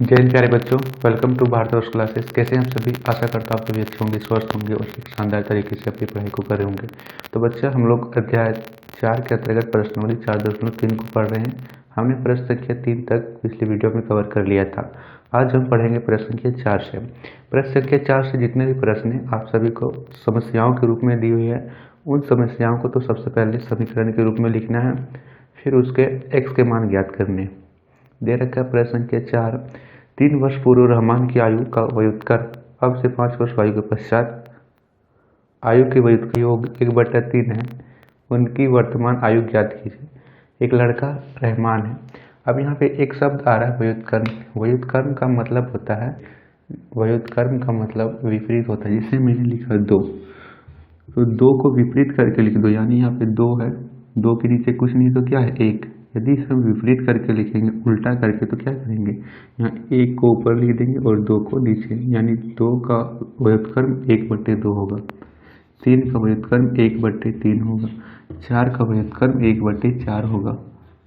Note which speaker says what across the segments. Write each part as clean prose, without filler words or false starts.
Speaker 1: जय हिंद प्यारे बच्चों, वेलकम टू भारतवर्ष क्लासेस। कैसे हैं आप सभी? आशा करता हूँ आप सभी अच्छे होंगे, स्वस्थ होंगे और एक शानदार तरीके से अपनी पढ़ाई को कर रहे होंगे। तो बच्चा, हम लोग अध्याय 4 के अंतर्गत प्रश्नावली 4.3 को पढ़ रहे हैं। हमने प्रश्न संख्या 3 तक पिछली वीडियो में कवर कर लिया था। आज हम पढ़ेंगे प्रश्न संख्या 4 से। प्रश्न संख्या 4 से जितने भी प्रश्न हैं आप सभी को समस्याओं के रूप में दी हुई है। उन समस्याओं को तो सबसे पहले समीकरण के रूप में लिखना है, फिर उसके एक्स के मान ज्ञात करने। दे रखा है प्रश्न संख्या 4, 3 वर्ष पूर्व रहमान की आयु का व्युत्क्रम अब से 5 वर्ष आयु के पश्चात आयु के व्युत्क्रम योग 1/3 है। उनकी वर्तमान आयु ज्ञात कीजिए। एक लड़का रहमान है। अब यहाँ पे एक शब्द आ रहा है व्युत्क्रम। व्युत्क्रम का मतलब होता है, व्युत्क्रम का मतलब विपरीत होता है। जिसे मैंने लिखा 2, तो 2 को विपरीत करके लिख दो। यानी यहाँ पे 2 है, 2 के नीचे कुछ नहीं तो क्या है 1। यदि हम विपरीत करके लिखेंगे, उल्टा करके, तो क्या करेंगे, यहाँ 1 को ऊपर लिख देंगे और 2 को नीचे। यानी 2 का व्युत्क्रम 1/2 होगा, 3 का व्युत्क्रम 1/3 होगा, 4 का व्युत्क्रम 1/4 होगा,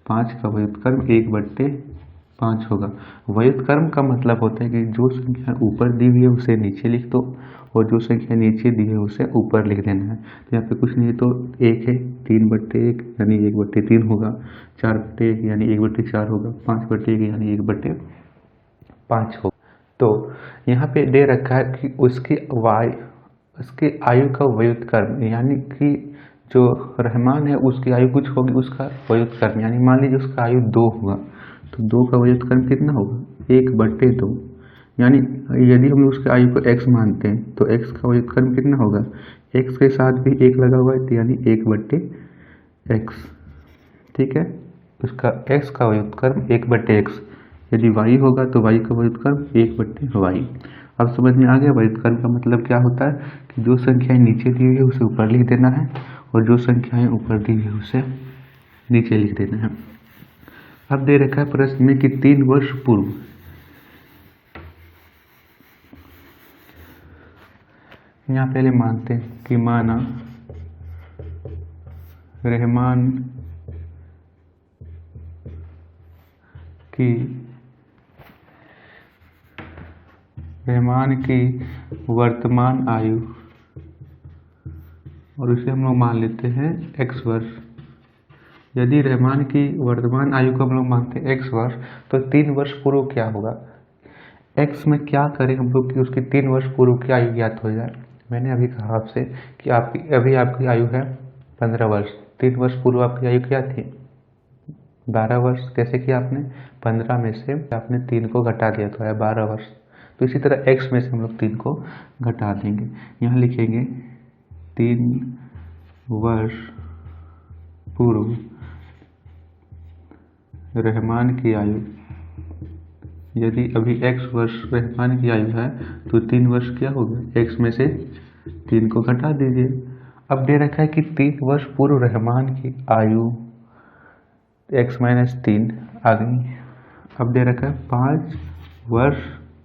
Speaker 1: 5 का व्युत्क्रम 1/5 होगा। व्युत्क्रम का मतलब होता है कि जो संख्या ऊपर दी हुई है उसे नीचे लिख दो और जो संख्या नीचे दी है उसे ऊपर लिख देना है। तो यहाँ पे कुछ नहीं तो 1 है, 3/1 यानी 1/3 होगा, 4/1 यानी 1/4 होगा, 5/1 यानी 1/5 होगा। तो यहाँ पे दे रखा है कि उसकी आयु का व्युत्क्रम, यानी कि जो रहमान है उसकी आयु कुछ होगी, उसका व्युत्क्रम। यानी मान लीजिए उसका आयु 2 हुआ, तो 2 का व्युत्क्रम कितना होगा, 1/2। यानी यदि हम उसके आयु को x मानते हैं तो x का व्युत्क्रम कितना होगा, x के साथ भी 1 लगा हुआ है, तो यानी 1/x। ठीक है, उसका x का व्युत्क्रम 1/x। यदि y होगा तो y का व्युत्क्रम 1/y। अब समझ में आ गया व्युत्क्रम का मतलब क्या होता है, कि जो संख्याएं नीचे दी हुई है उसे ऊपर लिख देना है और जो संख्याएं ऊपर दी हुई है उसे नीचे लिख देना है। अब दे रखा है प्रश्न में कि 3 वर्ष पूर्व, यहाँ पहले मानते हैं कि माना रहमान की वर्तमान आयु, और उसे हम लोग मान लेते हैं x वर्ष। यदि रहमान की वर्तमान आयु को हम लोग मानते हैं x वर्ष, तो 3 वर्ष पूर्व क्या होगा, x में क्या करें हम लोग कि उसकी 3 वर्ष पूर्व की आयु ज्ञात हो जाए। मैंने अभी कहा आपसे कि आपकी आयु है 15 वर्ष। 3 वर्ष पूर्व आपकी आयु क्या थी, 12 वर्ष। कैसे किया आपने, 15 में से आपने 3 को घटा दिया तो है 12 वर्ष। तो इसी तरह x में से हम लोग 3 को घटा देंगे। यहाँ लिखेंगे 3 वर्ष पूर्व रहमान की आयु। यदि अभी x वर्ष रहमान की आयु है तो 3 वर्ष क्या होगा, x में से 3 को घटा दीजिए। अब दे रखा है कि 3 वर्ष पूर्व रहमान की आयु x-3 आ गई। अब दे रखा है 5 वर्ष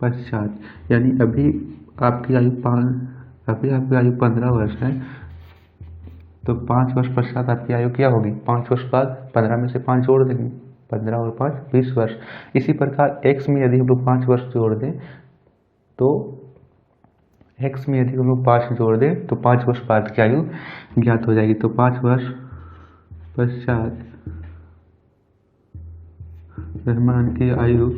Speaker 1: पश्चात, यानी अभी आपकी आयु 15 वर्ष है, तो 5 वर्ष पश्चात आपकी आयु क्या होगी, 5 वर्ष बाद 15 में से 5 जोड़ देंगे, 15 और 5 20 वर्ष। इसी प्रकार x में यदि हम लोग 5 वर्ष जोड़ दें तो x में यदि हम लोग 5 जोड़ दें तो 5 वर्ष बाद की आयु ज्ञात हो जाएगी। तो 5 वर्ष पश्चात रहमान की आयु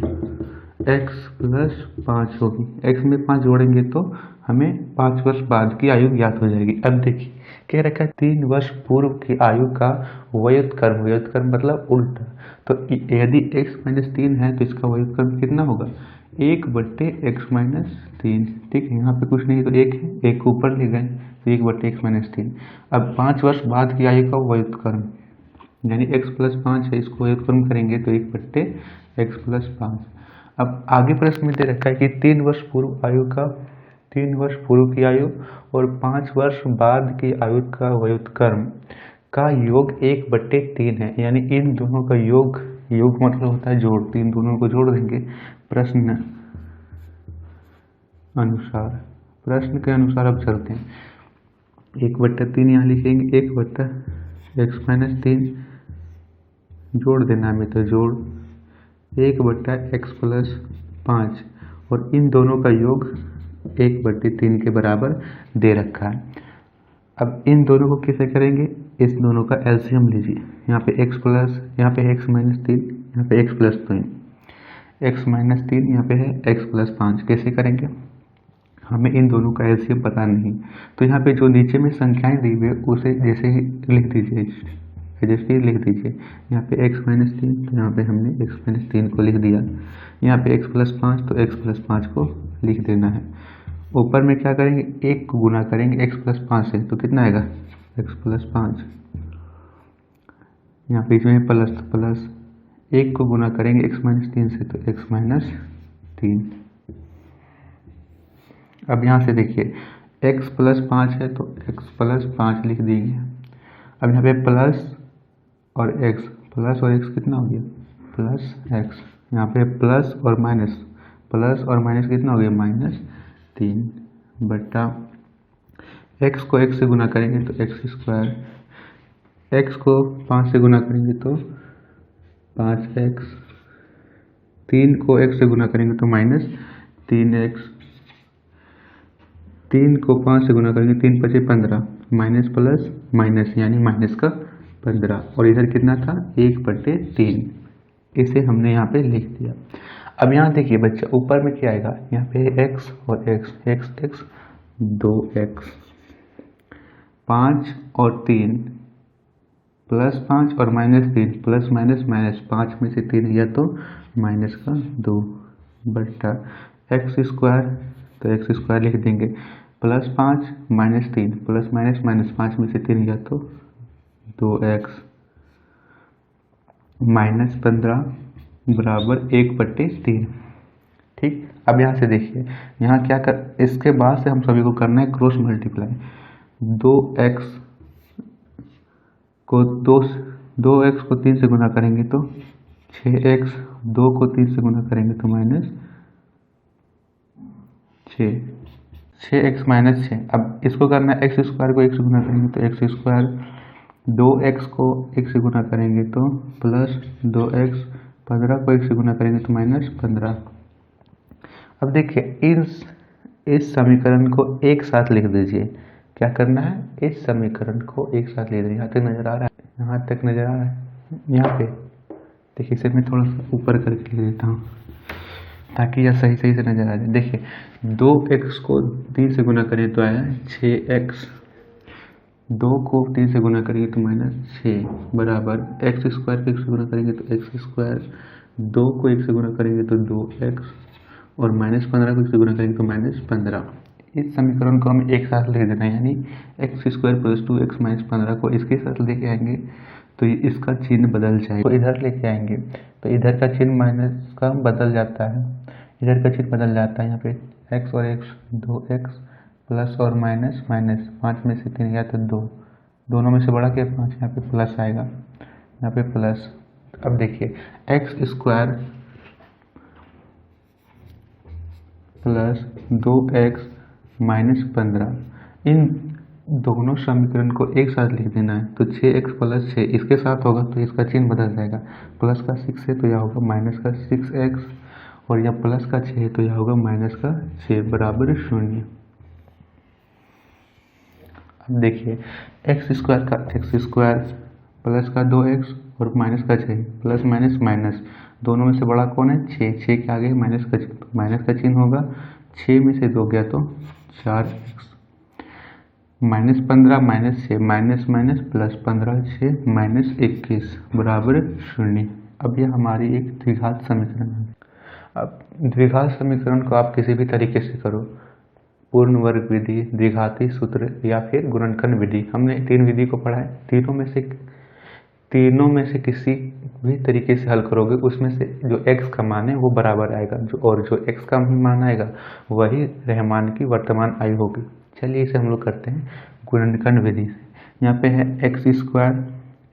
Speaker 1: x+5 होगी। x में 5 जोड़ेंगे तो हमें 5 वर्ष बाद की आयु ज्ञात हो जाएगी। अब देखिए कह रखा है 3 वर्ष पूर्व की आयु का व्युत्क्रम। व्युत्क्रम मतलब उल्टा। तो यदि x-3 है तो इसका व्युत्क्रम कितना होगा, 1/x-3। ठीक है, यहाँ पे कुछ नहीं तो 1 है, 1 को ऊपर ले गए तो 1/x-3। अब 5 वर्ष बाद की आयु का व्युत्क्रम, यानी x+5 है, इसको व्युत्क्रम करेंगे तो 1/x+5। अब आगे प्रश्न में दे रखा है कि 3 वर्ष पूर्व की आयु और 5 वर्ष बाद की आयु का व्युत्क्रम का योग 1/3 है। यानी इन दोनों का योग मतलब होता है जोड़, इन दोनों को जोड़ देंगे। प्रश्न के अनुसार अब चलते हैं। 1/3 यहाँ लिखेंगे, 1/x-3 जोड़ देना हमें, तो जोड़ 1/x+5 5 और इन दोनों का योग 1/3 के बराबर दे रखा है। अब इन दोनों को कैसे करेंगे, इस दोनों का एलसीएम लीजिए। यहाँ पे x प्लस, यहाँ पे x माइनस 3, यहाँ पे x प्लस 3, x माइनस 3, यहाँ पे है x प्लस 5। कैसे करेंगे, हमें इन दोनों का एलसीएम पता नहीं, तो यहाँ पे जो नीचे में संख्याएं दी हुई है उसे जैसे ही लिख दीजिए, जैसे ही लिख दीजिए। यहाँ पे x माइनस 3, तो यहाँ पे हमने x माइनस 3 को लिख दिया। यहाँ पे x प्लस 5, तो x प्लस 5 को लिख देना है। ऊपर में क्या करेंगे, 1 को गुना करेंगे x प्लस 5 से, तो कितना आएगा x प्लस 5। यहाँ पे इसमें प्लस, तो प्लस 1 को गुना करेंगे x माइनस 3 से, तो x माइनस 3। अब यहाँ से देखिए x प्लस 5 है तो x प्लस 5 लिख देंगे। अब यहाँ पे प्लस और x, प्लस और x कितना हो गया, प्लस x। यहाँ पे प्लस और माइनस, प्लस और माइनस कितना हो गया, माइनस 3 बटा x को x से गुना करेंगे तो x स्क्वायर, x को 5 से गुना करेंगे तो 5x, 3 को x से गुना करेंगे तो माइनस 3x, 3 को 5 से गुना करेंगे 3 × 5 = 15, माइनस प्लस माइनस यानी माइनस का 15, और इधर कितना था 1/3, इसे हमने यहाँ पे लिख दिया। अब यहाँ देखिए बच्चा, ऊपर में क्या आएगा, यहाँ पे x और x 2x, 5 और 3, प्लस 5 और माइनस 3, प्लस माइनस माइनस, 5 में से 3 गया तो माइनस का 2 बटा x स्क्वायर, तो x स्क्वायर लिख देंगे, plus 5 minus 3, plus minus minus, 5 में से 3 गया तो 2x, माइनस 15 बराबर 1/3। ठीक, अब यहाँ से देखिए, यहाँ क्या कर, इसके बाद से हम सभी को करना है क्रॉस मल्टीप्लाई। 2x को 3 से गुना करेंगे तो 6x, 2 को 3 से गुना करेंगे तो माइनस 6x माइनस 6। अब इसको करना है, x स्क्वायर को 1 से गुना करेंगे तो x स्क्वायर, 2x को 1 से गुना करेंगे तो प्लस 2x, 15 को 1 से गुना करेंगे तो माइनस 15। अब देखिए इस समीकरण को एक साथ लिख दीजिए। क्या करना है, इस समीकरण को एक साथ ले दीजिए। यहाँ तक नजर आ रहा है, यहाँ तक नजर आ रहा है, यहाँ पे देखिए, इसे मैं थोड़ा सा ऊपर करके लिख देता हूँ ताकि यह सही से नजर आ जाए। देखिए 2x को 3 से गुना करें तो आया 6x, 2 को 3 से गुना करेंगे तो माइनस 6 बराबर x स्क्वायर को 1 से गुना करेंगे तो x स्क्वायर, 2 को 1 से गुना करेंगे तो 2x, और माइनस 15 को 1 से गुना करेंगे तो माइनस 15। इस समीकरण को हम एक साथ लिख देना है, यानी x square plus 2x minus 15 को इसके साथ लेके आएंगे तो इसका चिन्ह बदल जाएगा। तो इधर लेके आएंगे तो इधर का चिन्ह माइनस का बदल जाता है, इधर का चिन्ह बदल जाता है। यहाँ पे x और x, 2x प्लस और माइनस माइनस, 5 में से 3 गया तो 2, दोनों में से बड़ा क्या 5, यहाँ पे प्लस आएगा, यहाँ पे प्लस। अब देखिए x square plus 2x minus 15, इन दोनों समीकरण को एक साथ लिख देना है। तो 6x प्लस 6 इसके साथ होगा तो इसका चिन्ह बदल जाएगा, प्लस का 6 है तो यह होगा माइनस का 6x, और यह प्लस का 6 है तो यह होगा माइनस का 6 बराबर 0। अब देखिए x स्क्वायर प्लस का 2x और माइनस का 6, प्लस माइनस माइनस, दोनों में से बड़ा कौन है 6, 6 के आगे माइनस का चिन्ह, माइनस का चिन्ह होगा, 6 में से 2 गया तो 4x, minus 15 minus 6, minus minus plus 15, 6 minus 21 बराबर 0। अब यह हमारी एक द्विघात समीकरण है। अब द्विघात समीकरण को आप किसी भी तरीके से करो, पूर्ण वर्ग विधि, द्विघाती सूत्र या फिर गुणनखंड विधि, हमने 3 विधि को पढ़ा है। तीनों में से किसी भी तरीके से हल करोगे उसमें से जो x का मान है वो बराबर आएगा, जो x का मान आएगा वही रहमान की वर्तमान आयु होगी। चलिए इसे हम लोग करते हैं गुणनखंड विधि से। यहाँ पे है x स्क्वायर,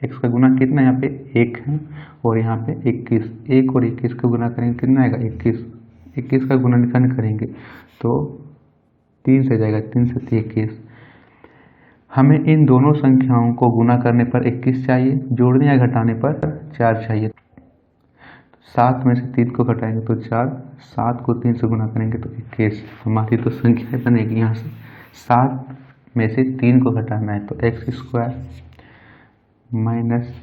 Speaker 1: x का गुना कितना, यहाँ पे 1 है और यहाँ पे 21, 1 और 21 का गुना करेंगे कितना आएगा 21, 21 का गुणनखंड करेंगे तो 3 से जाएगा, 3 से 21। हमें इन दोनों संख्याओं को गुना करने पर 21 चाहिए, जोड़ने या घटाने पर 4 चाहिए। 7 में से 3 को घटाएंगे तो 4, 7 को 3 से गुना करेंगे तो 21। हमारी तो संख्या बनेगी यहाँ से 7 में से 3 को घटाना है तो एक्स स्क्वायर माइनस,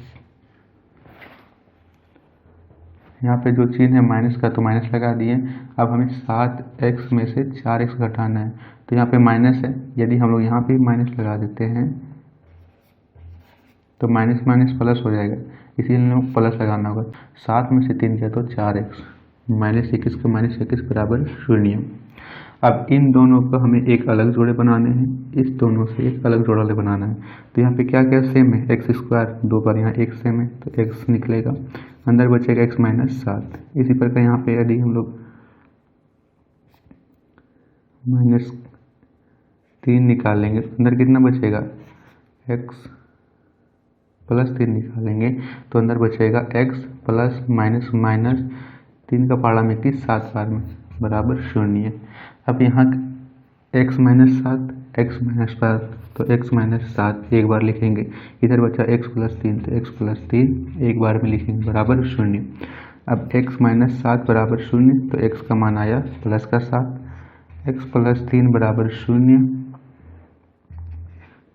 Speaker 1: यहाँ पे जो चिन्ह है माइनस का तो माइनस लगा दिए। अब हमें 7x में से 4x घटाना है तो यहाँ पे माइनस है, यदि हम लोग यहाँ पे माइनस लगा देते हैं तो माइनस माइनस प्लस हो जाएगा, इसीलिए हम लोग प्लस लगाना होगा। 7 में से 3 किया तो 4x माइनस 21 का माइनस 21 बराबर 0। अब इन दोनों को हमें एक अलग जोड़े बनाने हैं, इस दोनों से एक अलग जोड़ा बनाना है। तो यहाँ पे क्या क्या सेम है, एक्स स्क्वायर 2 बार यहाँ एक सेम है तो x निकलेगा, अंदर बचेगा x माइनस 7। इसी प्रकार यहाँ पे यदि हम लोग माइनस 3 निकालेंगे तो अंदर कितना बचेगा, x प्लस 3 निकालेंगे तो अंदर बचेगा x प्लस माइनस माइनस 3 का पाड़ा में 21 7 बार में बराबर 0। अब यहाँ x माइनस 7 x माइनस 7 तो x माइनस 7 एक बार लिखेंगे, इधर बचा x प्लस 3 तो x प्लस 3 एक बार में लिखेंगे बराबर 0। अब x माइनस 7 बराबर 0 तो x का मान आया प्लस का 7, x प्लस 3 बराबर 0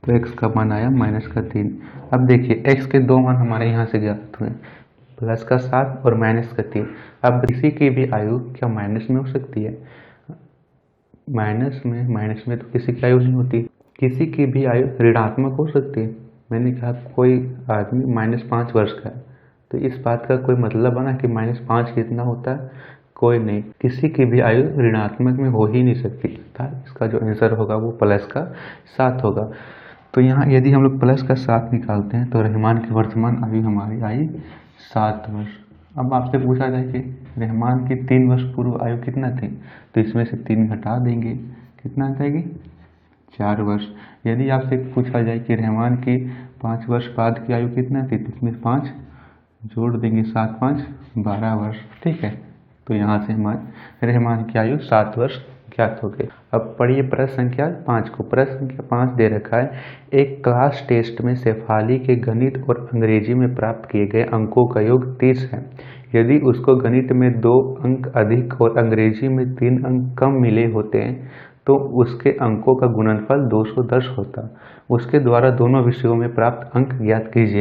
Speaker 1: तो x का मान आया माइनस का 3। अब देखिए x के दो मान हमारे यहाँ से ज्ञात हुए, प्लस का 7 और माइनस का 3। अब किसी की भी आयु क्या माइनस में हो सकती है, माइनस में तो किसी की आयु नहीं होती, किसी की भी आयु ऋणात्मक हो सकती है। मैंने कहा कोई आदमी -5 वर्ष का है तो इस बात का कोई मतलब बना कि -5 कितना होता है, कोई नहीं, किसी की भी आयु ऋणात्मक में हो ही नहीं सकती था। इसका जो आंसर होगा वो प्लस का 7 होगा। तो यहाँ यदि हम लोग प्लस का 7 निकालते हैं तो रहमान की वर्तमान आयु हमारी आई 7 वर्ष। अब आपसे पूछा जाए कि रहमान की 3 वर्ष पूर्व आयु कितना थी, तो इसमें से 3 घटा देंगे, कितना आ जाएगी 4 वर्ष। यदि आपसे पूछा जाए कि रहमान की 5 वर्ष बाद की आयु कितना थी, तो इसमें 5 जोड़ देंगे, 7 5 12 वर्ष। ठीक है, तो यहाँ से हमारे रहमान की आयु 7 वर्ष ज्ञात हो गए। अब पढ़िए प्रश्न संख्या 5 को। प्रश्न संख्या 5 दे रखा है, एक क्लास टेस्ट में शेफाली के गणित और अंग्रेजी में प्राप्त किए गए अंकों का योग 30 है। यदि उसको गणित में 2 अंक अधिक और अंग्रेजी में 3 अंक कम मिले होते हैं तो उसके अंकों का गुणनफल 210 होता। उसके द्वारा दोनों विषयों में प्राप्त अंक ज्ञात कीजिए।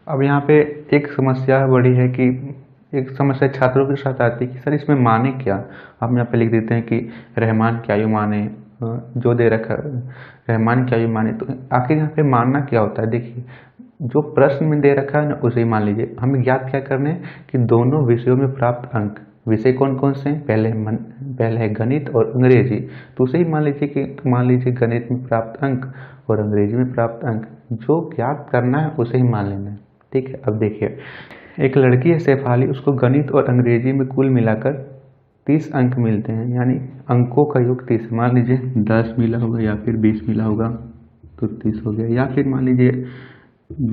Speaker 1: अब यहाँ पे एक समस्या बड़ी है कि एक समस्या छात्रों के साथ आती है कि सर इसमें माने क्या। हम यहाँ पे लिख देते हैं कि रहमान की आयु माने, जो दे रखा रहमान की आयु माने, तो आखिर यहाँ पे मानना क्या होता है। देखिए जो प्रश्न में दे रखा है ना उसे ही मान लीजिए। हमें ज्ञात क्या करने हैं कि दोनों विषयों में प्राप्त अंक, विषय कौन कौन से हैं, पहले है गणित और अंग्रेजी, तो उसे ही मान लीजिए कि मान लीजिए गणित में प्राप्त अंक और अंग्रेजी में प्राप्त अंक, जो ज्ञात करना है उसे ही मान लेना है। ठीक है, अब देखिए एक लड़की है शेफाली, उसको गणित और अंग्रेजी में कुल मिलाकर 30 अंक मिलते हैं, यानी अंकों का योग 30। मान लीजिए 10 मिला होगा या फिर 20 मिला होगा तो 30 हो गया, या फिर मान लीजिए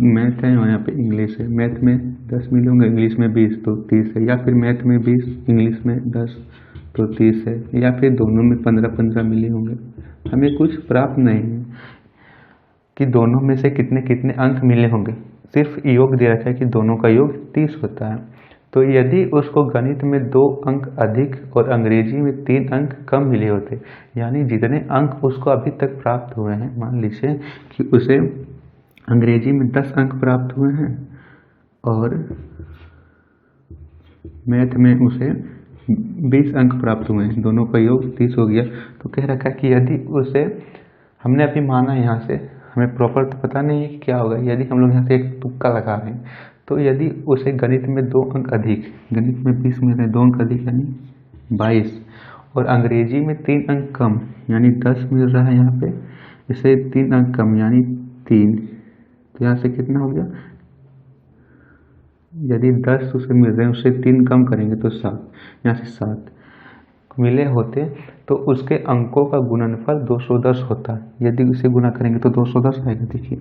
Speaker 1: मैथ है और यहाँ पे इंग्लिश है, मैथ में 10 मिले होंगे, इंग्लिश में 20 तो 30 है, या फिर मैथ में 20 इंग्लिश में 10 तो 30 है, या फिर दोनों में 15-15 मिले होंगे। हमें कुछ प्राप्त नहीं है कि दोनों में से कितने कितने अंक मिले होंगे, सिर्फ योग दे रखा है कि दोनों का योग 30 होता है। तो यदि उसको गणित में 2 अंक अधिक और अंग्रेजी में 3 अंक कम मिले होते, यानी जितने अंक उसको अभी तक प्राप्त हुए हैं, मान लीजिए कि उसे अंग्रेजी में 10 अंक प्राप्त हुए हैं और मैथ में उसे 20 अंक प्राप्त हुए हैं, दोनों का योग 30 हो गया। तो कह रखा है कि यदि उसे, हमने अभी माना यहाँ से, हमें प्रॉपर तो पता नहीं है कि क्या होगा, यदि हम लोग यहाँ से एक तुक्का लगा रहे हैं, तो यदि उसे गणित में 2 अंक अधिक, गणित में 20 मिल रहे हैं, 2 अंक अधिक यानी 22, और अंग्रेजी में 3 अंक कम यानी 10 मिल रहा है यहाँ पे, इसे 3 अंक कम यानी 3, तो यहाँ से कितना हो गया, यदि 10 उसे मिल रहे हैं उससे 3 कम करेंगे तो 7, यहाँ से 7 मिले होते तो उसके अंकों का गुणनफल 210 होता है। यदि उसे गुना करेंगे तो 210 आएगा। देखिए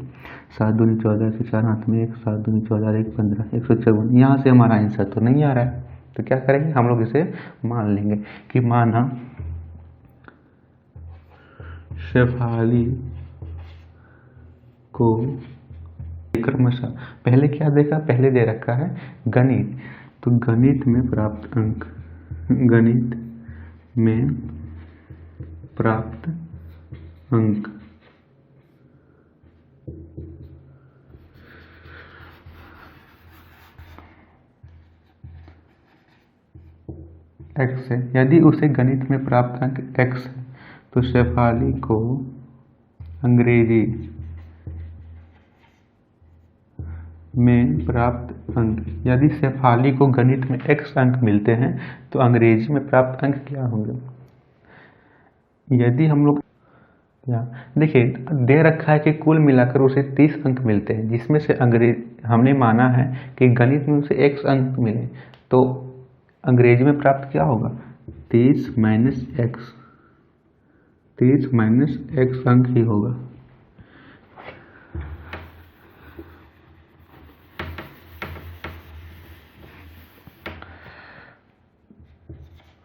Speaker 1: 7 दूनी 14 से 4 हाथ में 1, 7 दूनी 14 1 15 154। यहाँ से हमारा आंसर तो नहीं आ रहा है, तो क्या करेंगे, हम लोग इसे मान लेंगे कि माना शेफाली को क्रमशः, पहले क्या देखा, पहले दे रखा है गणित, तो गणित में प्राप्त अंक, गणित में प्राप्त अंक x है। यदि उसे गणित में प्राप्त अंक x है तो शेफाली को अंग्रेजी में प्राप्त अंक, यदि शेफाली को गणित में x अंक मिलते हैं तो अंग्रेजी में प्राप्त अंक क्या होंगे। यदि हम लोग देखिए दे रखा है कि कुल मिलाकर उसे 30 अंक मिलते हैं, जिसमें से हमने माना है कि गणित में उसे x अंक मिले, तो अंग्रेजी में प्राप्त क्या होगा, 30 माइनस x, 30 माइनस x अंक ही होगा।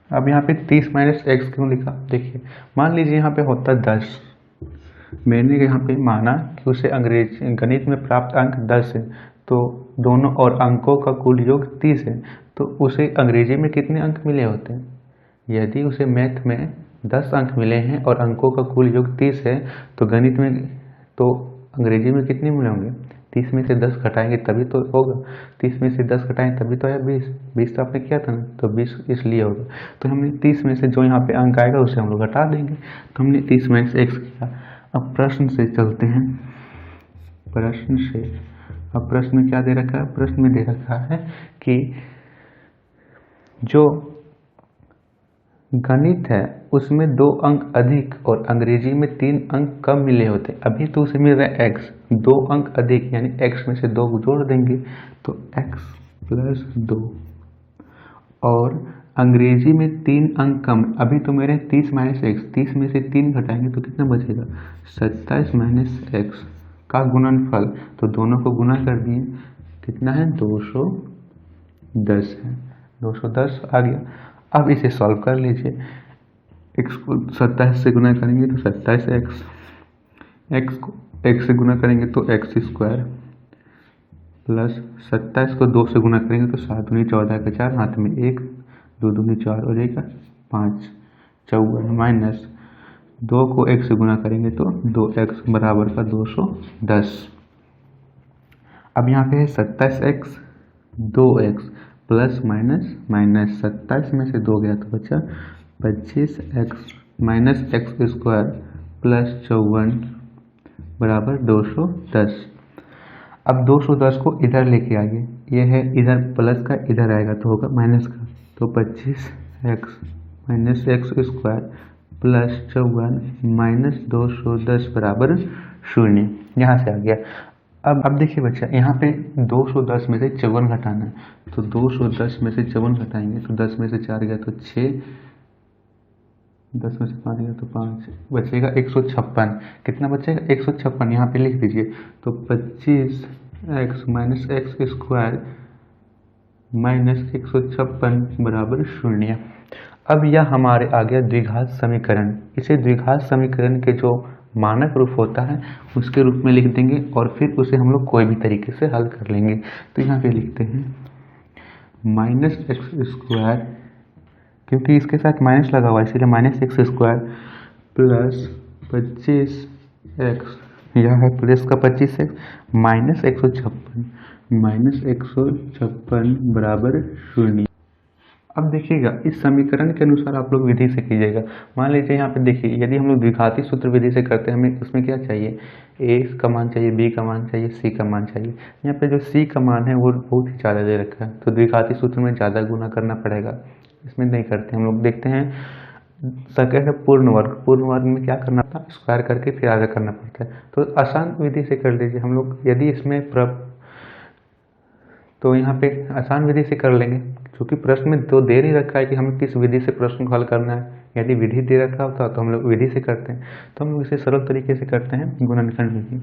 Speaker 1: अब यहाँ पे 30 माइनस x क्यों लिखा, देखिए मान लीजिए यहाँ पे होता 10, मैंने यहाँ पे माना कि उसे अंग्रेजी गणित में प्राप्त अंक 10 है, तो दोनों और अंकों का कुल योग 30 है, तो उसे अंग्रेजी में कितने अंक मिले होते हैं। यदि उसे मैथ में 10 अंक मिले हैं और अंकों का कुल योग 30 है, तो गणित में, तो अंग्रेजी में कितने मिले होंगे, 30 में से 10 घटाएंगे तभी तो होगा, 30 में से 10 घटाएंगे तभी तो आया 20, 20 तो आपने किया था ना, तो 20 इसलिए होगा। तो हमने 30 में से जो यहाँ पे अंक आएगा उसे हम लोग घटा देंगे, तो हमने 30 माइनस x किया। अब प्रश्न से चलते हैं, प्रश्न से, अब प्रश्न में क्या दे रखा है, प्रश्न में दे रखा है कि जो गणित है उसमें 2 अंक अधिक और अंग्रेजी में 3 अंक कम मिले होते हैं। अभी तो उसे मिल रहा है x, 2 अंक अधिक यानी x में से 2 जोड़ देंगे तो x प्लस 2, और अंग्रेजी में 3 अंक कम, अभी तो मेरे 30 माइनस x, 30 में से 3 घटाएंगे तो कितना बचेगा, 27 माइनस x का गुणनफल, तो दोनों को गुना कर दिए, कितना है 210 है, 210 आ गया। अब इसे सॉल्व कर लीजिए, x को 27 से गुना करेंगे तो 27x, x को x से गुना करेंगे तो x स्क्वायर, प्लस 27 को 2 से गुना करेंगे तो 7 दूनी 14 का 4, हाथ में 1, 2 दूनी 4 और 1 5, 54, माइनस 2 को 1 से गुना करेंगे तो 2x बराबर का 210। अब यहाँ पे है 27x, 2x plus minus minus, 27 में से 2 गया तो बचा 25x minus x square plus 54 बराबर 210। अब 210 को इधर लेके आइए, ये है इधर प्लस का, इधर आएगा तो होगा माइनस का, तो 25x minus x square plus 54 minus 210 बराबर 0, यहाँ से आ गया। अब देखिए बच्चा, यहाँ पे 210 में से 54 घटाना है, तो 210 में से 54 घटाएंगे तो 10 में से 4 गया तो 6, 10 में से 5 गया तो 5, बचेगा 156, कितना बचेगा 156, यहाँ पे लिख दीजिए, तो 25x minus x square minus 156 बराबर 0। अब यह हमारे आ गया द्विघात समीकरण। इसे द्विघात समीकरण के जो मानक रूप होता है उसके रूप में लिख देंगे और फिर उसे हम लोग कोई भी तरीके से हल कर लेंगे। तो यहाँ पे लिखते हैं माइनस एक्स स्क्वायर, क्योंकि इसके साथ माइनस लगा हुआ है इसलिए minus x square plus 25x, यह है प्लस का 25x माइनस 156, माइनस 156 बराबर 0। अब देखिएगा इस समीकरण के अनुसार आप लोग विधि से कीजिएगा। मान लीजिए यहाँ पे देखिए, यदि हम लोग द्विघाती सूत्र विधि से करते हैं, हमें उसमें क्या चाहिए, a का मान चाहिए, b का मान चाहिए, c का मान चाहिए। यहाँ पे जो c का मान है वो बहुत ही ज़्यादा दे रखा है, तो द्विघाती सूत्र में ज़्यादा गुना करना पड़ेगा, इसमें नहीं करते हम लोग। देखते हैं संख्या का पूर्ण वर्ग में क्या करना था, स्क्वायर करके फिर आगे करना पड़ता है। तो आसान विधि से कर लीजिए हम लोग, यदि इसमें तो यहाँ पे आसान विधि से कर लेंगे, क्योंकि प्रश्न में तो दे ही रखा है कि हमें किस विधि से प्रश्न को हल करना है। यदि विधि दे रखा होता तो हम लोग विधि से करते हैं, तो हम लोग इसे सरल तरीके से करते हैं गुणनखंड विधि।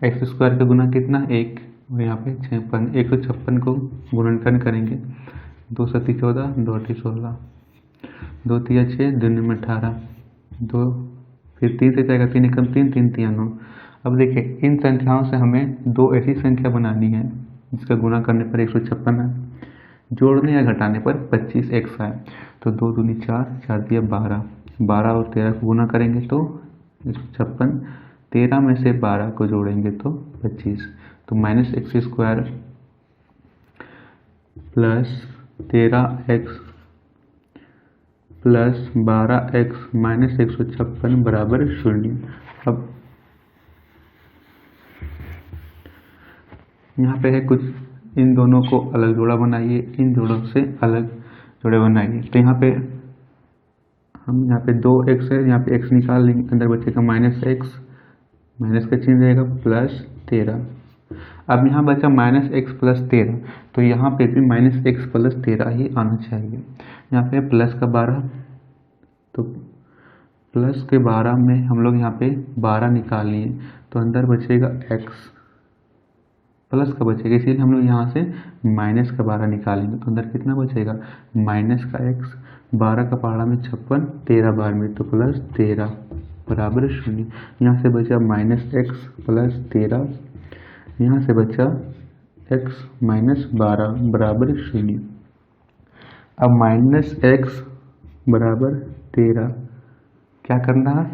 Speaker 1: एक्स स्क्वायर का गुना कितना 1, और यहाँ पे 56, 156 को गुणनखंड करेंगे 2 सती 14, 2 अठी 16, 2 तिया 6, 2 में 18, 2 फिर 3 से जाएगा, 3 एकम 3, 3 तिया 9। अब देखिए इन संख्याओं से हमें दो ऐसी संख्या बनानी है जिसका गुणा करने पर 156 है, जोड़ने या घटाने पर 25x है। तो 2 दूनी 4, 4 तिया 12, 12 और 13 को गुना करेंगे तो 156, 13 में से 12 को जोड़ेंगे तो 25। तो -x² plus 13x plus 12x minus 156 बराबर 0। अब यहाँ पे है कुछ, इन दोनों को अलग जोड़ा बनाइए, इन जोड़ों से अलग जोड़े बनाइए। तो यहाँ पे हम यहाँ पे 2x है, यहाँ पे x निकाल लेंगे, अंदर बचेगा -x, माइनस का चिन्ह रहेगा प्लस 13। अब यहाँ बचा -x प्लस 13, तो यहाँ पे भी -x प्लस 13 ही आना चाहिए। यहाँ पे प्लस का 12, तो प्लस के 12 में हम लोग यहाँ पे 12 निकाल लिए, तो अंदर बचेगा x, प्लस का बचेगा, इसीलिए हम लोग यहाँ से माइनस का 12 निकालेंगे, तो अंदर कितना बचेगा माइनस का x, 12 का पहाड़ा में 56, 13 बार में तो प्लस 13 बराबर 0। यहाँ से बचा -x प्लस 13, यहाँ से बचा x माइनस 12 बराबर 0। अब -x बराबर 13 क्या करना है,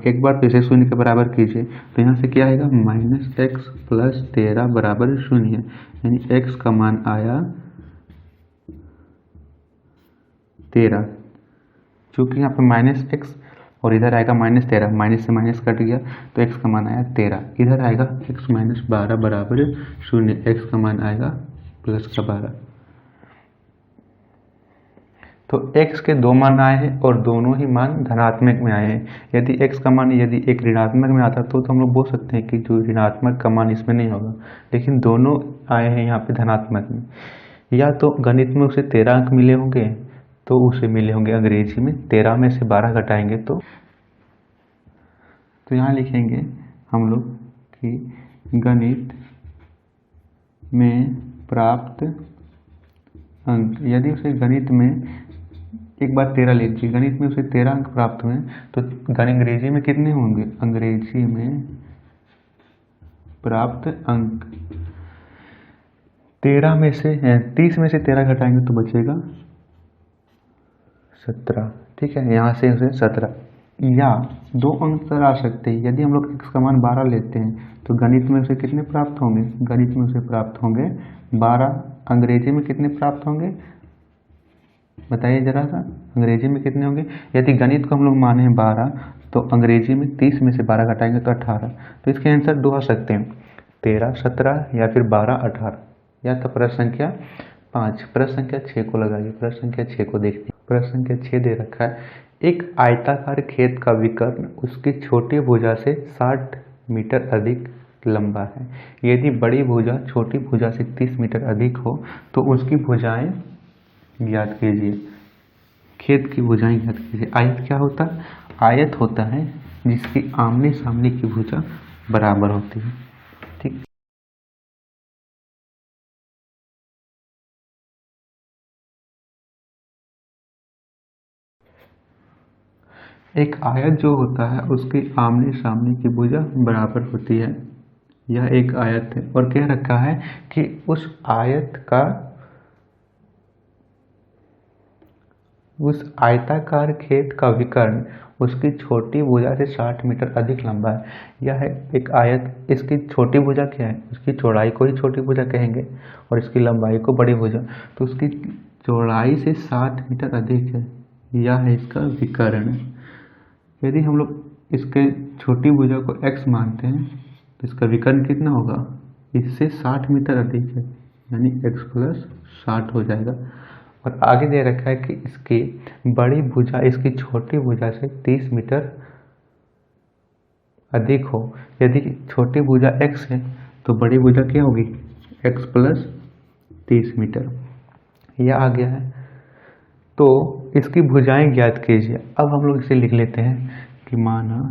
Speaker 1: एक बार फिर से 0 के बराबर कीजिए, तो यहाँ से क्या आएगा -x प्लस 13 बराबर 0, यानी x का मान आया 13। चूँकि यहाँ पे -x और इधर आएगा -13, माइनस से माइनस कट गया तो x का मान आया 13, इधर आएगा x माइनस 12 बराबर 0, x का मान आएगा प्लस का 12। तो x के दो मान आए हैं और दोनों ही मान धनात्मक में आए हैं। यदि x का मान यदि एक ऋणात्मक में आता तो हम लोग बोल सकते हैं कि जो ऋणात्मक का मान इसमें नहीं होगा, लेकिन दोनों आए हैं यहाँ पे धनात्मक में। या तो गणित में उसे 13 अंक मिले होंगे, तो उसे मिले होंगे अंग्रेजी में 13 में से 12 घटाएंगे तो यहाँ लिखेंगे हम लोग कि गणित में प्राप्त अंक, यदि उसे गणित में एक बार 13 ले लीजिए, गणित में उसे 13 अंक प्राप्त हुए तो अंग्रेजी में कितने होंगे, अंग्रेजी में प्राप्त अंक 13 में से 30 में से 13 घटाएंगे तो बचेगा 17। ठीक है, यहाँ से उसे 17। या दो अंतर आ सकते हैं, यदि हम लोग x का मान 12 लेते हैं तो गणित में उसे कितने प्राप्त होंगे, गणित में उसे प्राप्त होंगे 12, अंग्रेजी में कितने प्राप्त होंगे बताइए जरा सा, अंग्रेजी में कितने होंगे। यदि गणित को हम लोग माने 12 तो अंग्रेजी में 30 में से 12 घटाएंगे तो 18। तो इसके आंसर दो आ सकते हैं, 13 17 या फिर 12 18, या तो प्रश्न संख्या 5। प्रश्न संख्या 6 को लगाइए, प्रश्न संख्या 6 को देखते हैं। प्रश्न संख्या 6 दे रखा है, एक आयताकार खेत का विकर्ण उसकी छोटी भुजा से 60 मीटर अधिक लंबा है। यदि बड़ी भुजा छोटी भुजा से 30 मीटर अधिक हो तो उसकी भुजाएं ज्ञात कीजिए। खेत की भुजाएं ज्ञात कीजिए। आयत क्या होता है, आयत होता है जिसकी आमने सामने की भुजा बराबर होती है। ठीक, एक आयत जो होता है उसकी आमने सामने की भुजा बराबर होती है, यह एक आयत है। और कह रखा है कि उस आयताकार खेत का विकर्ण उसकी छोटी भुजा से 60 मीटर अधिक लंबा है। यह है एक आयत, इसकी छोटी भुजा क्या है, उसकी चौड़ाई को ही छोटी भुजा कहेंगे और इसकी लंबाई को बड़ी भुजा। तो उसकी चौड़ाई से 60 मीटर अधिक है, यह है इसका विकर्ण। यदि हम लोग इसके छोटी भुजा को x मानते हैं तो इसका विकर्ण कितना होगा, इससे 60 मीटर अधिक है, यानी x प्लस 60 हो जाएगा। और आगे दे रखा है कि इसकी बड़ी भुजा इसकी छोटी भुजा से 30 मीटर अधिक हो। यदि छोटी भुजा x है तो बड़ी भुजा क्या होगी, x प्लस 30 मीटर, यह आ गया है। तो इसकी भुजाएं ज्ञात कीजिए। अब हम लोग इसे लिख लेते हैं कि माना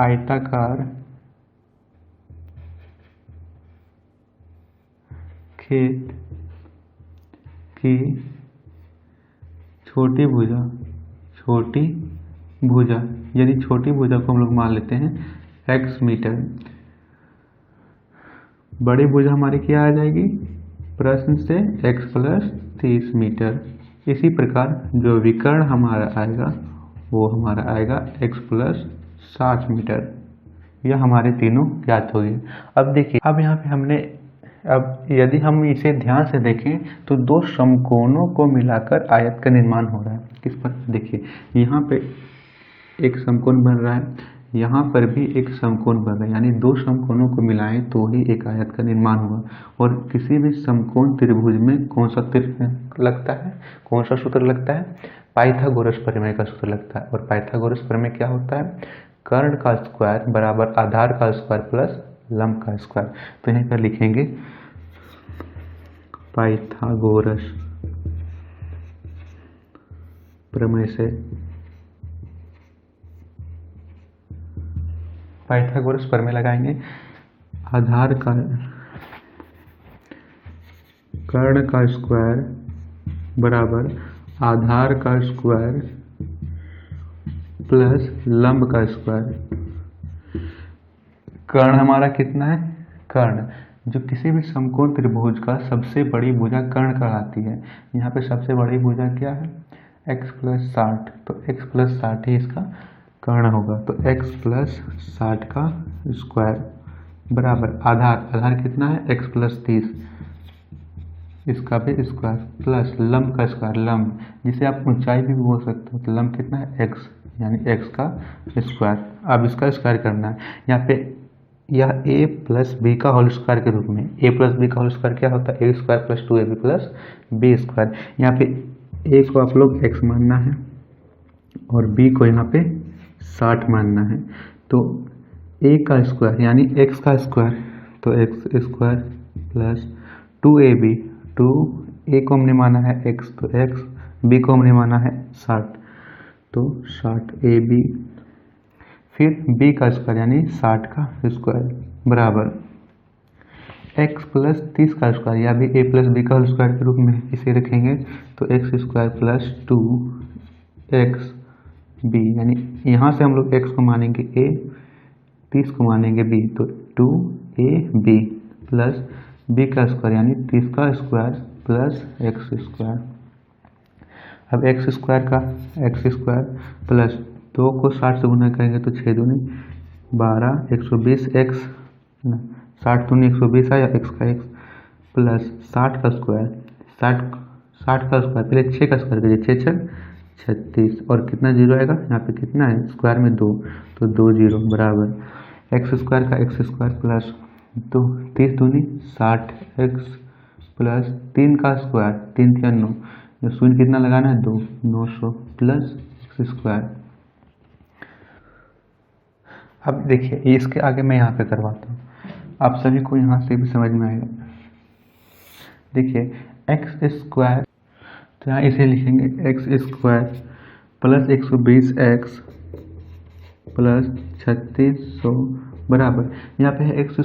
Speaker 1: आयताकार खेत की छोटी भुजा, यदि छोटी भुजा को हम लोग मान लेते हैं x मीटर, बड़ी भुजा हमारी क्या आ जाएगी प्रश्न से x + 30 मीटर। इसी प्रकार जो विकर्ण हमारा आएगा वो हमारा आएगा x + 60 मीटर। यह हमारे तीनों ज्ञात हो गए। अब देखिए, अब यहाँ पे हमने, अब यदि हम इसे ध्यान से देखें तो दो समकोणों को मिलाकर आयत का निर्माण हो रहा है। किस पर देखिए, यहाँ पे एक समकोण बन रहा है, यहाँ पर भी एक समकोण बन रहा है, यानी दो समकोणों को मिलाएं तो ही एक आयत का निर्माण होगा। और किसी भी समकोण त्रिभुज में कौन सा लगता है, कौन सा सूत्र लगता है, पाइथागोरस प्रमेय का सूत्र लगता है। और पाइथागोरस प्रमेय क्या होता है, कर्ण का स्क्वायर बराबर आधार का स्क्वायर प्लस लंब का स्क्वायर। तो यहीं पर लिखेंगे पाइथागोरस प्रमेय से, पाइथागोरस प्रमेय लगाएंगे, आधार का कर्ण का स्क्वायर बराबर आधार का स्क्वायर प्लस लंब का स्क्वायर। कर्ण हमारा कितना है, कर्ण जो किसी भी समकोण त्रिभुज का सबसे बड़ी भुजा कर्ण कहलाती है। यहाँ पे सबसे बड़ी भुजा क्या है, x + 60, तो x + 60 ही इसका कर्ण होगा। तो x + 60 का स्क्वायर बराबर आधार कितना है x + 30, इसका भी स्क्वायर प्लस लंब का स्क्वायर, लंब जिसे आप ऊंचाई भी बोल सकते हो, तो लंब कितना है x, यानी x का स्क्वायर। अब इसका स्क्वायर करना है, यहाँ पे यह a + b का होल स्क्वायर के रूप में, a + b का होल स्क्वायर क्या होता है, a² + 2ab + b²। यहाँ पे a को आप लोग x मानना है और b को यहाँ पे 60 मानना है। तो a का स्क्वायर यानी x का स्क्वायर, तो x² + 2ab, 2a को हमने माना है x, तो x, b को हमने माना है 60, तो 60ab, फिर b का स्क्वायर यानी 60 का स्क्वायर बराबर x + 30 का स्क्वायर, या भी a + b का होल स्क्वायर के रूप में इसे रखेंगे, तो x² + 2xb, यानी यहाँ से हम लोग x को मानेंगे a, 30 को मानेंगे b, तो 2ab प्लस b का स्क्वायर यानी 30 का स्क्वायर प्लस x²। अब x² प्लस 2 को 60 से गुना करेंगे तो 6 दूनी 12, 120 x, 60 दूनी 120 आया, x का x प्लस 60 का स्क्वायर, 60 का स्क्वायर, पहले 6 का स्क्वायर करिए, 6 × 36, और कितना जीरो आएगा, यहाँ पे कितना है स्क्वायर में 2, तो 2 जीरो बराबर x² का x² प्लस 2, 30 दूनी 60 x प्लस 3 का स्क्वायर, 3 × 9, जो शून्य कितना लगाना है 2, 900 प्लस x²। अब देखिए इसके आगे मैं यहाँ पे करवाता हूँ, आप सभी को यहाँ से भी समझ में आएगा। देखिए x², तो यहाँ इसे लिखेंगे x² प्लस 120x प्लस 3600 बराबर, यहाँ पे है x²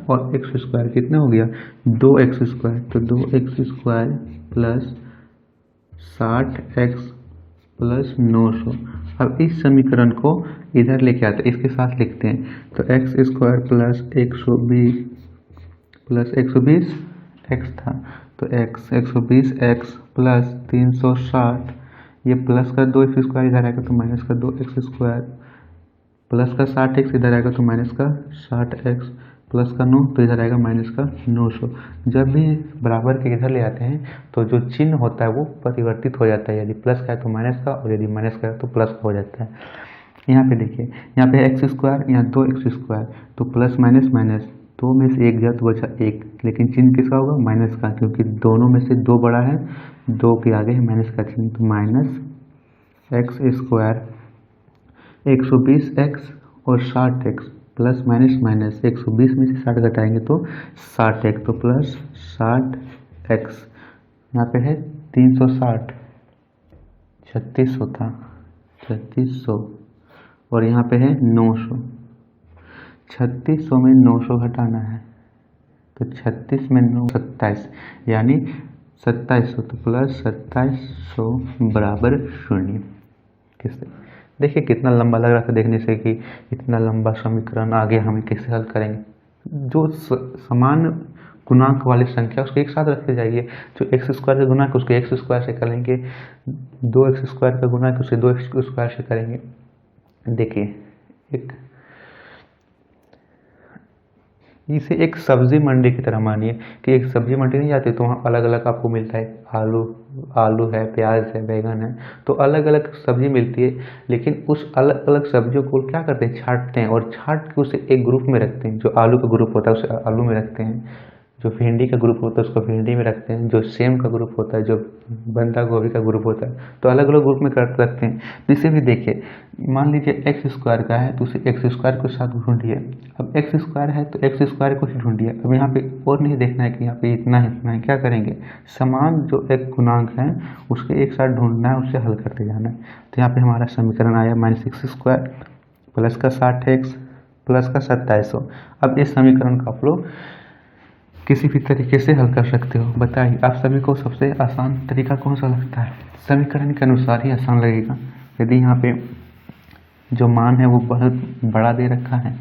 Speaker 1: और x² कितना हो गया 2x², तो 2x² प्लस 60x प्लस 900। अब इस समीकरण को इधर लेके आते हैं, इसके साथ लिखते हैं, तो x² प्लस 120 x था, तो 120x प्लस 360, ये प्लस का 2x² इधर आएगा तो माइनस का 2x² प्लस का 60x इधर आएगा तो माइनस का 60x प्लस का 9, तो इधर आएगा माइनस का 900। जब भी बराबर के इधर ले आते हैं तो जो चिन्ह होता है वो परिवर्तित हो जाता है, यदि प्लस का है तो माइनस का, और यदि माइनस का है तो प्लस का हो जाता है। यहाँ पे देखिए, यहाँ पे x², यहाँ 2x², तो प्लस माइनस माइनस, 2 में से 1 गया तो बचा 1, लेकिन चिन्ह किसका होगा माइनस का, क्योंकि दोनों में से 2 बड़ा है, 2 के आगे है माइनस का चिन्ह, तो माइनस x², 120x और 60x प्लस माइनस माइनस, 120 में से 60 घटाएंगे तो 60x, तो प्लस 60x, यहाँ पे है 360, 3600 था, 3600, और यहाँ पे है 900, 3600 में 900 घटाना है तो 36 में 9 27, यानी 2700, तो प्लस 2700 बराबर 0। किससे? देखिए कितना लंबा लग रहा था देखने से कि इतना लंबा समीकरण आगे हमें कैसे हल करेंगे। जो समान गुणांक वाली संख्या उसको एक साथ रखते जाइए। जो x स्क्वायर का गुणांक उसको x स्क्वायर से करेंगे, 2x स्क्वायर का गुणांक उसे 2x स्क्वायर से करेंगे। देखिए इसे एक सब्जी मंडी की तरह मानिए कि एक सब्जी मंडी नहीं जाती तो वहाँ अलग अलग आपको मिलता है, आलू है, प्याज है, बैगन है, तो अलग अलग सब्जी मिलती है। लेकिन उस अलग अलग सब्जियों को क्या करते हैं, छांटते हैं और छांट के उसे एक ग्रुप में रखते हैं। जो आलू का ग्रुप होता है उसे आलू में रखते हैं, जो भिंडी का ग्रुप होता है उसको भिंडी में रखते हैं, जो सेम का ग्रुप होता है, जो बंदा गोभी का ग्रुप होता है, तो अलग अलग ग्रुप में कर रखते हैं। तो इसे भी देखिए, मान लीजिए एक्स स्क्वायर का है तो उसे एक्स स्क्वायर के साथ ढूंढिए। अब एक्स स्क्वायर है तो एक्स स्क्वायर को ही ढूंढिए। अब यहाँ पे और नहीं देखना है कि यहाँ पे इतना है, क्या करेंगे, समान जो एक गुणांक है उसके एक साथ ढूंढना है, उससे हल करते जाना है। तो यहाँ पे हमारा समीकरण आया -6 स्क्वायर प्लस का 60x प्लस का 2700। अब इस समीकरण का आप लोग किसी भी तरीके से हल कर सकते हो। बताइए आप सभी को सबसे आसान तरीका कौन सा लगता है? समीकरण के अनुसार ही आसान लगेगा। यदि यहाँ पे जो मान है वो बहुत बड़ा दे रखा है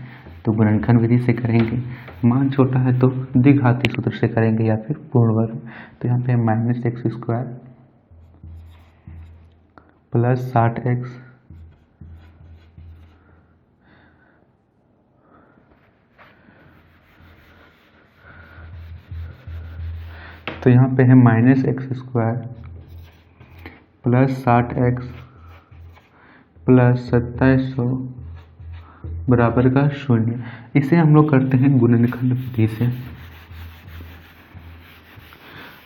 Speaker 1: तो गुणनखंड विधि से करेंगे, मान छोटा है तो द्विघाती सूत्र से करेंगे या फिर पूर्ण वर्ग। तो यहाँ पे -x स्क्वायर प्लस 60x तो यहाँ पे है -x square plus 60x plus 2700 बराबर का 0। इसे हम लोग करते हैं गुणनखंड विधि से।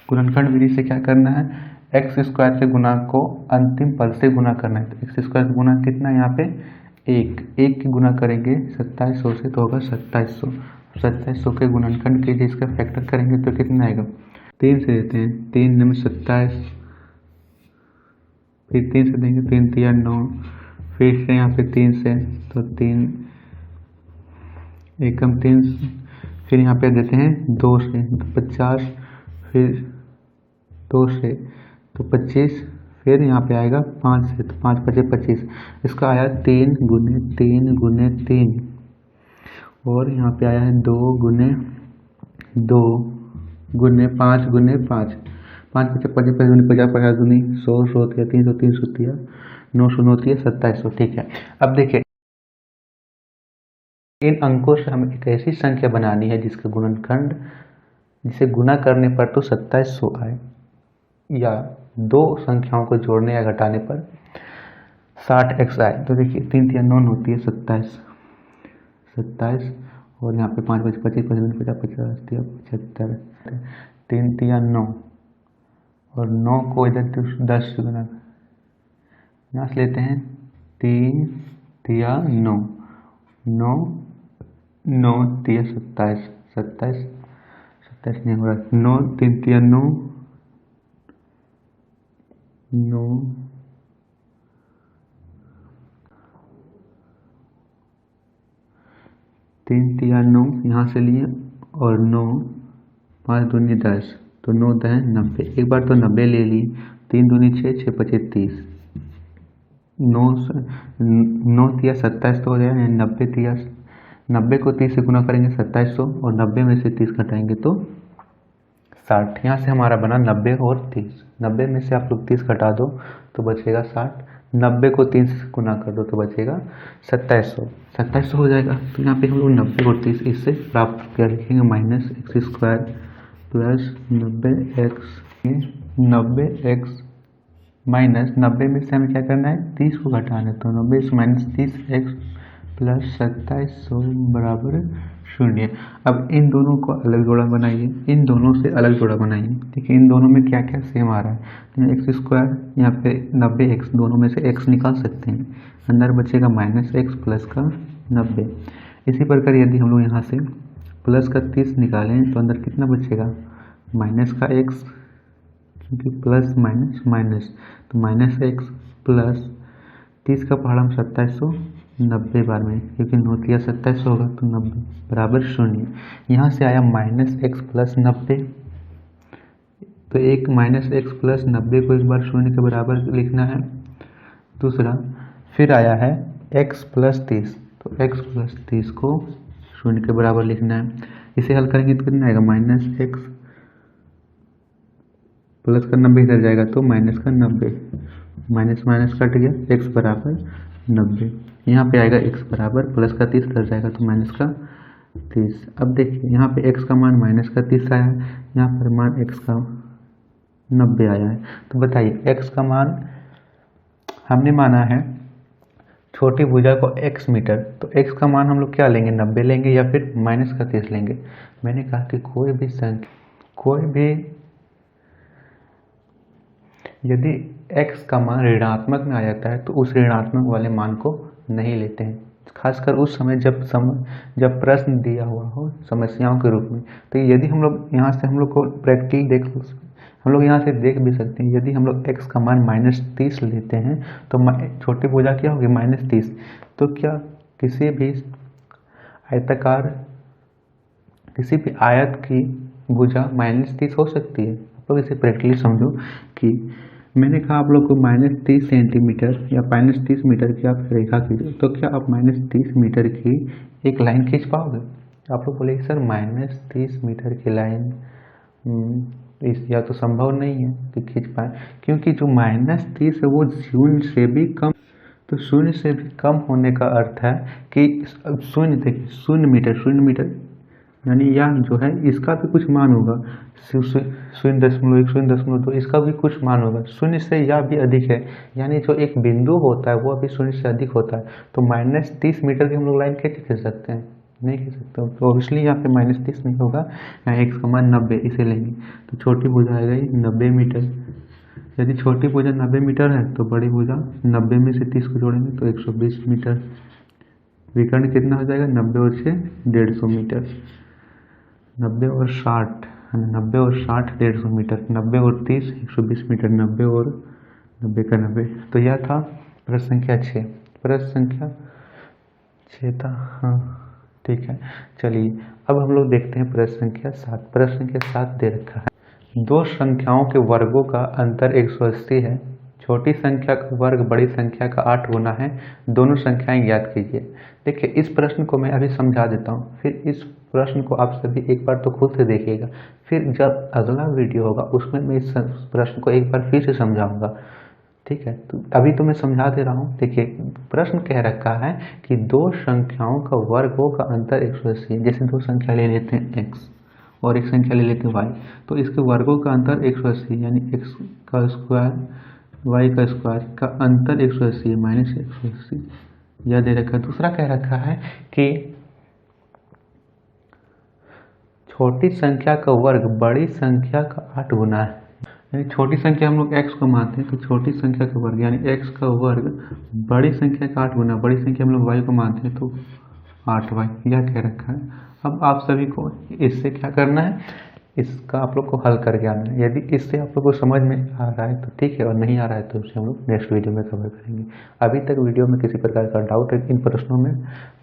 Speaker 1: गुणनखंड विधि से क्या करना है, एक्स स्क्वायर के गुणांक को अंतिम पद से गुना करना है। तो एक्स स्क्वायर का गुणांक कितना है, यहाँ पे एक की गुना करेंगे 2700 से तो होगा 2700। 2700 के गुणनखंड के जिसका फैक्टर करेंगे तो कितना आएगा, 3 से देते हैं, 3 में 27, फिर 3 से देंगे, 3 3 9, फिर से यहाँ पे 3 से तो 3 एकम 3, फिर यहाँ पे देते हैं 2 से तो 50, फिर 2 से तो 25, फिर यहाँ पे आएगा 5 से तो 5 5 25। इसका आया 3 गुने 3 गुने 3 और यहाँ पे आया है 2 गुने 2 गुने 5 गुने 5, 5 5 50 50 50 50 दूनी 100 100 होती है, 300 300 होती है, 900 होती है, 2700। ठीक है, अब देखिए इन अंकों से हमें एक ऐसी संख्या बनानी है जिसका गुणनखंड, जिसे गुना करने पर तो 2700 आए या दो संख्याओं को जोड़ने या घटाने पर 60x आए। तो देखिए 3 3 9 होती है 27 और यहाँ पे 5 5 25 25 50 50 75, 3 3 9 और 9 को इधर 10 से गुना यहाँ से लेते हैं, 3 3 9 9 9 3 27 27 27 नहीं हो रहा, 9 3 3 9 9 3 3 9 यहाँ से लिए और 9 5 दूनी 10 तो 9 10 90, एक बार तो 90 ले लिए, 3 दूनी 6 6 25 30, 9 9 3 27 तो हो जाएगा, 90 3 90 को 30 से गुना करेंगे 2700 और 90 में से 30 घटाएंगे तो 60। यहाँ से हमारा बना 90 और 30, 90 में से आप लोग 30 घटा दो तो बचेगा 60, 90 को 3 से गुना कर दो तो बचेगा 2700 हो जाएगा। तो यहाँ पे हम लोग 90 और 30 इससे प्राप्त कर लिखेंगे, -x square plus 90x minus 90 में से हमें क्या करना है, 30 को घटाना है, तो 90 से -30x प्लस 2700 बराबर 0। अब इन दोनों को अलग जोड़ा बनाइए, इन दोनों से अलग जोड़ा बनाइए। देखिए इन दोनों में क्या क्या सेम आ रहा है, तो एक्स स्क्वायर यहाँ पे 90x, दोनों में से x निकाल सकते हैं, अंदर बचेगा -x प्लस का 90। इसी प्रकार यदि हम लोग यहाँ से प्लस का 30 निकालें तो अंदर कितना बचेगा, माइनस का x, क्योंकि प्लस माइनस माइनस तो -x प्लस 30 का पहाड़ा 2700 90 बार में, क्योंकि 9 तिया 27 होगा तो 90 बराबर 0। यहाँ से आया -x प्लस 90, तो एक -x प्लस 90 को इस बार 0 के बराबर लिखना है। दूसरा फिर आया है x प्लस 30, तो x प्लस 30 को 0 के बराबर लिखना है। इसे हल करेंगे तो कितना आएगा, -x प्लस का 90 इधर जाएगा तो माइनस का 90, माइनस माइनस कट गया, x बराबर 90। यहाँ पे आएगा x बराबर प्लस का 30 इधर जाएगा तो माइनस का 30। अब देखिए यहाँ पे x का मान माइनस का 30 आया है, यहाँ पर मान x का 90 आया है। तो बताइए x का मान हमने माना है छोटी भुजा को x मीटर, तो x का मान हम लोग क्या लेंगे, 90 लेंगे या फिर माइनस का 30 लेंगे। मैंने कहा कि कोई भी यदि x का मान ऋणात्मक में आ जाता है तो उस ऋणात्मक वाले मान को नहीं लेते हैं, खासकर उस समय जब प्रश्न दिया हुआ हो समस्याओं के रूप में। तो यदि हम लोग यहाँ से हम लोग को प्रैक्टिकल हम लोग यहाँ से देख भी सकते हैं, यदि हम लोग x का मान -30 लेते हैं तो छोटी भुजा क्या होगी, -30। तो क्या किसी भी आयत की भुजा -30 हो सकती है। आप लोग इसे प्रैक्टिकली समझो कि मैंने कहा आप लोग को -30 सेंटीमीटर या -30 मीटर की आप रेखा खींचो, तो क्या आप -30 मीटर की एक लाइन खींच पाओगे। आप लोग बोले सर -30 मीटर की लाइन या तो संभव नहीं है कि खींच पाए, क्योंकि जो -30 है वो 0 से भी कम, तो 0 से भी कम होने का अर्थ है कि 0 देखिए 0 मीटर यानी यह जो है इसका भी कुछ मान होगा, 0.1 0.2 इसका भी कुछ मान होगा, 0 से यह भी अधिक है, यानी जो एक बिंदु होता है वो अभी 0 से अधिक होता है। तो -30 मीटर की हम लोग लाइन कैसे खींच सकते हैं, नहीं खींच सकते। तो ऑब्वियसली यहाँ पे -30 नहीं होगा, यहाँ x का मान 90 इसे लेंगे तो छोटी भुजा आएगा 90 मीटर। यदि छोटी भुजा 90 मीटर है तो बड़ी भुजा 90 में से 30 को जोड़ेंगे तो 120 मीटर। विकर्ण कितना हो जाएगा, 90 और 6 150 मीटर, 90 और 60 150 मीटर, 90 और 30 120 मीटर, 90 और 90 का 90। तो यह था प्रश्न संख्या 6। प्रश्न संख्या 6 था, हाँ ठीक है। चलिए अब हम लोग देखते हैं प्रश्न संख्या 7। प्रश्न संख्या 7 दे रखा है, दो संख्याओं के वर्गों का अंतर 180 है, छोटी संख्या का वर्ग बड़ी संख्या का 8 गुना है, दोनों संख्याएं ज्ञात कीजिए। देखिए इस प्रश्न को मैं अभी समझा देता हूँ, फिर इस प्रश्न को आप सभी एक बार तो खुद से देखिएगा, फिर जब अगला वीडियो होगा उसमें मैं इस प्रश्न को एक बार फिर से समझाऊंगा, ठीक है। तो अभी तो मैं समझा दे रहा हूँ। देखिए प्रश्न कह रखा है कि दो संख्याओं का वर्गों का अंतर 180 है। जैसे दो संख्या ले लेते हैं x और एक संख्या ले लेते हैं y, तो इसके वर्गों का अंतर 180 यानी x का स्क्वायर y का स्क्वायर का अंतर 180 है, -180 यह दे रखा है। दूसरा कह रखा है कि छोटी संख्या का वर्ग बड़ी संख्या का 8 गुना है, यानी छोटी संख्या हम लोग x को मानते हैं तो छोटी संख्या का वर्ग यानी x का वर्ग बड़ी संख्या का 8 गुना, बड़ी संख्या हम लोग y को मानते हैं तो 8y, यह कह रखा है। अब आप सभी को इससे क्या करना है, इसका आप लोग को हल करके आना है। यदि इससे आप लोग को समझ में आ रहा है तो ठीक है, और नहीं आ रहा है तो उसे हम लोग नेक्स्ट वीडियो में कवर करेंगे। अभी तक वीडियो में किसी प्रकार का डाउट है इन प्रश्नों में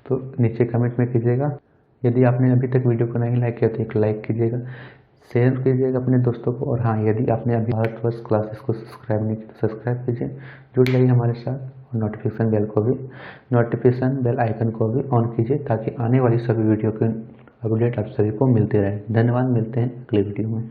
Speaker 1: तो नीचे कमेंट में कीजिएगा। यदि आपने अभी तक वीडियो को नहीं लाइक किया तो एक लाइक कीजिएगा, शेयर कीजिएगा अपने दोस्तों को, और हाँ यदि आपने अभी भारतवर्ष क्लासेस को सब्सक्राइब नहीं किया तो सब्सक्राइब कीजिए, जुड़ जाइए हमारे साथ, और नोटिफिकेशन बेल आइकन को भी ऑन कीजिए ताकि आने वाली सभी वीडियो के अपडेट आप सभी को मिलते रहे। धन्यवाद, मिलते हैं अगले वीडियो में।